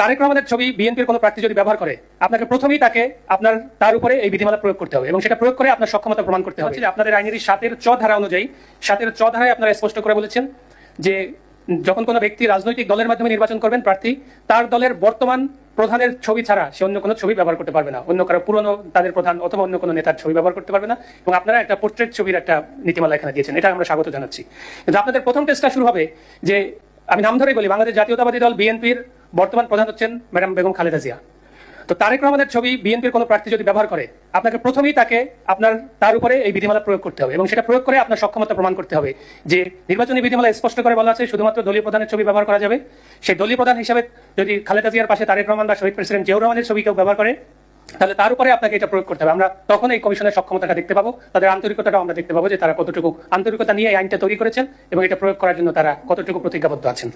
তারেক রহমানের ছবি বিএনপির কোনো প্রার্থী যদি ব্যবহার করে, আপনাকে প্রথমেই তার উপরে এই বিধিমালা প্রয়োগ করতে হবে এবং সেটা প্রয়োগ করে আপনার সক্ষমতা প্রমাণ করতে হবে। আপনাদের আইনের 7-এর 6 ধারা অনুযায়ী 7-এর 6 ধারায় আপনারা স্পষ্ট করে বলেছেন যে যখন কোনো ব্যক্তি রাজনৈতিক দলের মাধ্যমে নির্বাচন করবেন প্রার্থী, তার দলের বর্তমান প্রধানের ছবি ছাড়া সে অন্য কোনো ছবি ব্যবহার করতে পারবে না, অন্য কারো পুরনো তাদের প্রধান অথবা অন্য কোনো নেতার ছবি ব্যবহার করতে পারবে না। এবং আপনারা একটা পোর্ট্রেট ছবির একটা নীতিমালা এখানে দিয়েছেন, এটা আমরা স্বাগত জানাচ্ছি। কিন্তু আপনাদের প্রথম টেস্টটা শুরু হবে যে, আমি নাম ধরেই বলি, বাংলাদেশ জাতীয়তাবাদী দল বিএনপির বর্তমান প্রধান হচ্ছেন ম্যাডাম বেগম খালেদা জিয়া। তো তারেক রহমানের ছবি বিএনপির কোনো প্রার্থী যদি ব্যবহার করে, আপনাকে প্রথমেই তার উপরে এই বিধিমালা প্রয়োগ করতে হবে এবং সেটা প্রয়োগ করে আপনার সক্ষমতা প্রমাণ করতে হবে যে নির্বাচনী বিধিমালা স্পষ্ট করে বলা আছে শুধুমাত্র দলীয় প্রধানের ছবি ব্যবহার করা যাবে। সেই দলীয় প্রধান হিসেবে যদি খালেদা জিয়ার পাশে তারেক রহমান বা শহীদ প্রেসিডেন্ট জিয়াউর রহমানের ছবি কেউ ব্যবহার করে, তাহলে তার উপরে আপনাকে এটা প্রয়োগ করতে হবে। আমরা তখন এই কমিশনের সক্ষমতাটা দেখতে পাবো, তাদের আন্তরিকতাটাও আমরা দেখতে পাবো যে তারা কতটুকু আন্তরিকতা নিয়ে এই আইনটা তৈরি করেছেন এবং এটা প্রয়োগ করার জন্য তারা কতটুকু প্রতিজ্ঞাবদ্ধ আছেন।